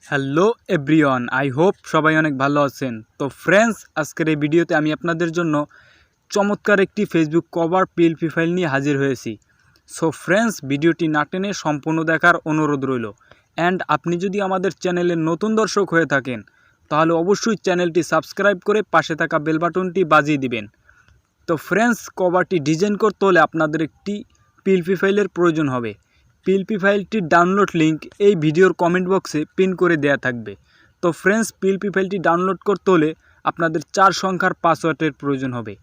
Hello everyone, I hope সবাই অনেক ভালো আছেন। তো ফ্রেন্ডস, আজকের এই ভিডিওতে আমি আপনাদের জন্য চমৎকার একটি ফেসবুক কভার পিএলপি ফাইল নিয়ে হাজির হয়েছি। সো ফ্রেন্ডস, ভিডিওটি না টেনে সম্পূর্ণ দেখার অনুরোধ রইল। অ্যান্ড আপনি যদি আমাদের চ্যানেলের নতুন দর্শক হয়ে থাকেন তাহলে অবশ্যই চ্যানেলটি সাবস্ক্রাইব করে পাশে থাকা বেল বাটনটি বাজিয়ে দিবেন। তো ফ্রেন্ডস, কভারটি ডিজাইন করতে হলে আপনাদের একটি পিএলপি ফাইলের প্রয়োজন হবে। পিএলপি ফাইলটির ডাউনলোড লিঙ্ক এই ভিডিওর কমেন্ট বক্সে পিন করে দেয়া থাকবে। তো ফ্রেন্ডস, পিএলপি ফাইলটি ডাউনলোড করতে হলে আপনাদের 4 সংখ্যার পাসওয়ার্ডের প্রয়োজন হবে।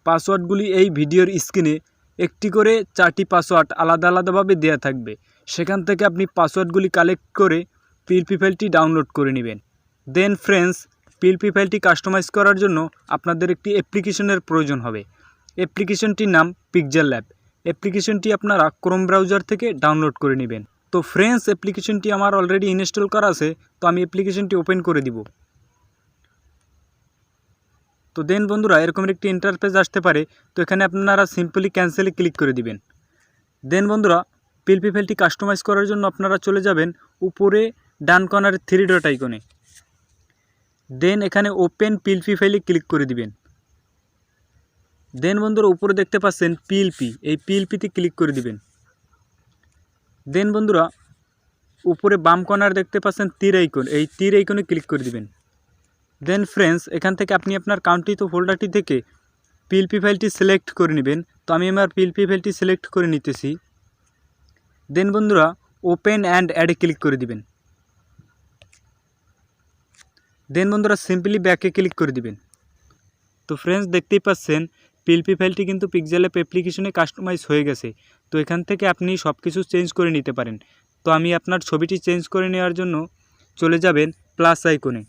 পাসওয়ার্ডগুলি এই ভিডিওর স্ক্রিনে একটি করে 4টি পাসওয়ার্ড আলাদা আলাদাভাবে দেয়া থাকবে। সেখান থেকে আপনি পাসওয়ার্ডগুলি কালেক্ট করে পিএলপি ফাইলটি ডাউনলোড করে নেবেন। দেন ফ্রেন্ডস, পিএলপি ফাইলটি কাস্টমাইজ করার জন্য আপনাদের একটি অ্যাপ্লিকেশনের প্রয়োজন হবে। অ্যাপ্লিকেশনটির নাম পিক্সেলল্যাব। অ্যাপ্লিকেশনটি আপনারা ক্রোম ব্রাউজার থেকে ডাউনলোড করে নেবেন। তো ফ্রেন্ডস, অ্যাপ্লিকেশনটি আমার অলরেডি ইনস্টল করা আছে, তো আমি অ্যাপ্লিকেশনটি ওপেন করে দিব। তো দেন বন্ধুরা, এরকম একটি ইন্টারফেস আসতে পারে। তো এখানে আপনারা সিম্পলি ক্যান্সেলে ক্লিক করে দিবেন। দেন বন্ধুরা, পিএলপি ফাইলটি কাস্টমাইজ করার জন্য আপনারা চলে যাবেন উপরে ডান কর্নারে 3 ডট আইকনে। দেন এখানে ওপেন পিএলপি ফাইলে ক্লিক করে দিবেন। দেন বন্ধুরা, উপরে দেখতে পাচ্ছেন পিএলপি, এই পিএলপিতে ক্লিক করে দিবেন। দেন বন্ধুরা, উপরে বাম কর্নার দেখতে পাচ্ছেন তীর আইকন, এই তীর আইকনে ক্লিক করে দিবেন। দেন ফ্রেন্ডস, এখান থেকে আপনি আপনার কাউন্টিত ফোল্ডারটি থেকে পিএলপি ফাইলটি সিলেক্ট করে নেবেন। তো আমি আমার পিএলপি ফাইলটি সিলেক্ট করে নিতেছি। দেন বন্ধুরা, ওপেন অ্যান্ড অ্যাডে ক্লিক করে দিবেন। দেন বন্ধুরা, সিম্পলি ব্যাকে ক্লিক করে দিবেন। তো ফ্রেন্ডস, দেখতেই পাচ্ছেন পিএলপি ফাইলটি কিন্তু পিক্সেলল্যাব অ্যাপ্লিকেশনে কাস্টমাইজ হয়ে গেছে। তো এখান থেকে আপনি সব কিছু চেঞ্জ করে নিতে পারেন। তো আমি আপনার ছবিটি চেঞ্জ করে নেওয়ার জন্য চলে যাবেন প্লাস আইকনে।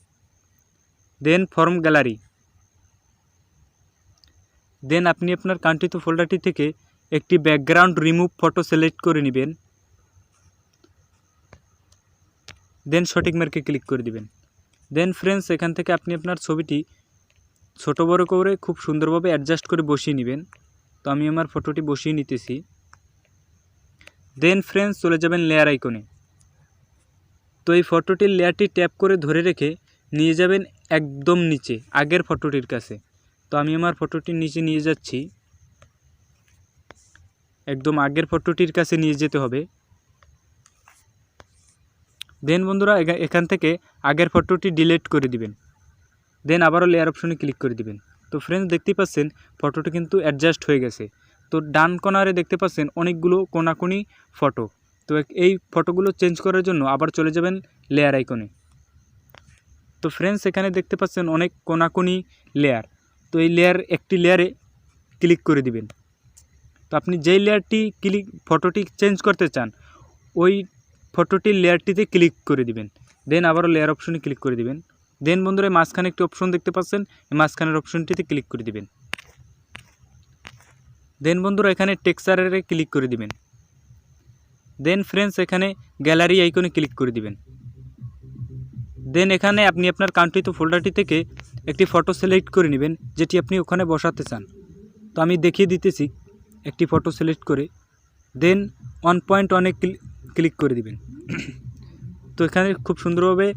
দেন ফর্ম গ্যালারি। দেন আপনি আপনার কাঙ্ক্ষিত ফোল্ডারটি থেকে একটি ব্যাকগ্রাউন্ড রিমুভ ফটো সিলেক্ট করে নেবেন। দেন সঠিক মার্কে ক্লিক করে দিবেন। দেন ফ্রেন্ডস, এখান থেকে আপনি আপনার ছবিটি ছোট বড় করে খুব সুন্দরভাবে অ্যাডজাস্ট করে বসিয়ে নেবেন। তো আমি আমার ফটোটি বসিয়ে নিতেছি। দেন ফ্রেন্ডস, চলে যাবেন লেয়ার আইকনে। তো এই ফটোটির লেয়ারটি ট্যাপ করে ধরে রেখে নিয়ে যাবেন একদম নিচে আগের ফটোটির কাছে। তো আমি আমার ফটোটির নিচে নিয়ে যাচ্ছি, একদম আগের ফটোটির কাছে নিয়ে যেতে হবে। দেন বন্ধুরা, এখান থেকে আগের ফটোটি ডিলিট করে দিবেন। দেন আবারও লেয়ার অপশনে ক্লিক করে দিবেন। তো ফ্রেন্ডস, দেখতেই পাচ্ছেন ফটোটি কিন্তু অ্যাডজাস্ট হয়ে গেছে। তো ডান কর্নারে দেখতে পাচ্ছেন অনেকগুলো কোনাকুনি ফটো। তো এই ফটোগুলো চেঞ্জ করার জন্য আবার চলে যাবেন লেয়ার আইকনে। তো ফ্রেন্ডস, এখানে দেখতে পাচ্ছেন অনেক কোনাকুনি লেয়ার। তো এই একটি লেয়ারে ক্লিক করে দিবেন। তো আপনি যেই লেয়ারটি ফটোটি চেঞ্জ করতে চান ওই ফটোটির লেয়ারটিতে ক্লিক করে দিবেন। দেন আবারও লেয়ার অপশনে ক্লিক করে দিবেন। দেন বন্ধুরা, মাঝখানে একটি অপশন দেখতে পাচ্ছেন, এই মাঝখানের অপশনটিতে ক্লিক করে দিবেন। দেন বন্ধুরা, এখানে টেক্সচারে ক্লিক করে দিবেন। দেন ফ্রেন্ডস, এখানে গ্যালারি আইকনে ক্লিক করে দিবেন। দেন এখানে আপনি আপনার কাঙ্ক্ষিত ফোল্ডারটি থেকে একটি ফটো সিলেক্ট করে নেবেন যেটি আপনি ওখানে বসাতে চান। তো আমি দেখিয়ে দিতেছি একটি ফটো সিলেক্ট করে। দেন 1.1-এ ক্লিক করে দিবেন। তো এখানে খুব সুন্দরভাবে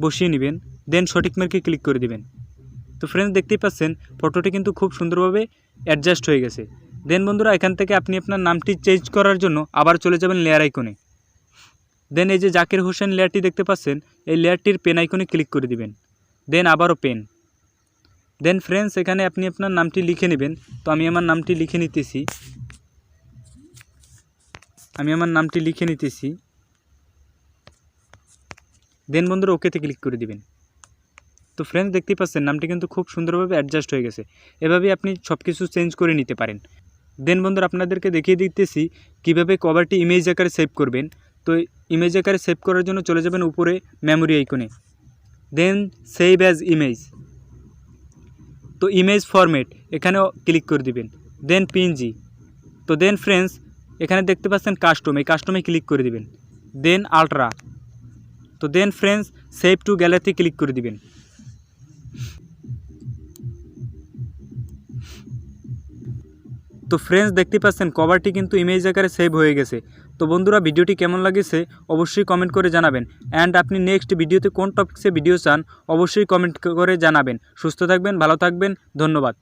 বসিয়ে নেবেন। দেন সঠিক মার্কে ক্লিক করে দিবেন। তো ফ্রেন্ডস, দেখতেই পাচ্ছেন ফটোটি কিন্তু খুব সুন্দরভাবে অ্যাডজাস্ট হয়ে গেছে। দেন বন্ধুরা, এখান থেকে আপনি আপনার নামটি চেঞ্জ করার জন্য আবার চলে যাবেন লেয়ার আইকনে। দেন এই যে জাকির হোসেন লেয়ারটি দেখতে পাচ্ছেন, এই লেয়ারটির পেন আইকনে ক্লিক করে দিবেন। দেন আবারও পেন। দেন ফ্রেন্ডস, এখানে আপনি আপনার নামটি লিখে নেবেন। তো আমি আমার নামটি লিখে নিতেছি। দেন বন্ধুরা, ওকেতে ক্লিক করে দিবেন। তো ফ্রেন্ডস, দেখতেই পাচ্ছেন নামটি কিন্তু খুব সুন্দরভাবে অ্যাডজাস্ট হয়ে গেছে। এভাবে আপনি সব কিছু চেঞ্জ করে নিতে পারেন। দেন বন্ধুরা, আপনাদেরকে দেখিয়ে দিতেছি কীভাবে কভারটি ইমেজ আকারে সেভ করবেন। তো ইমেজ আকারে সেভ করার জন্য চলে যাবেন উপরে মেমোরি আইকনে। দেন সেভ অ্যাজ ইমেজ। তো ইমেজ ফরম্যাট এখানেও ক্লিক করে দিবেন। দেন পিএনজি। তো দেন ফ্রেন্ডস, এখানে দেখতে পাচ্ছেন কাস্টম, এই কাস্টমে ক্লিক করে দিবেন। দেন আলট্রা। তো দেন ফ্রেন্ডস, সেভ টু গ্যালারিতে ক্লিক করে দিবেন। তো ফ্রেন্ডস, দেখতে পাচ্ছেন কভারটি কিন্তু ইমেজ আকারে সেভ হয়ে গেছে। তো বন্ধুরা ভিডিওটি কেমন লাগেছে অবশ্যই কমেন্ট করে জানাবেন। অ্যান্ড আপনি নেক্সট ভিডিওতে কোন টপিক্সে ভিডিও চান অবশ্যই কমেন্ট করে জানাবেন। সুস্থ থাকবেন, ভালো থাকবেন, ধন্যবাদ।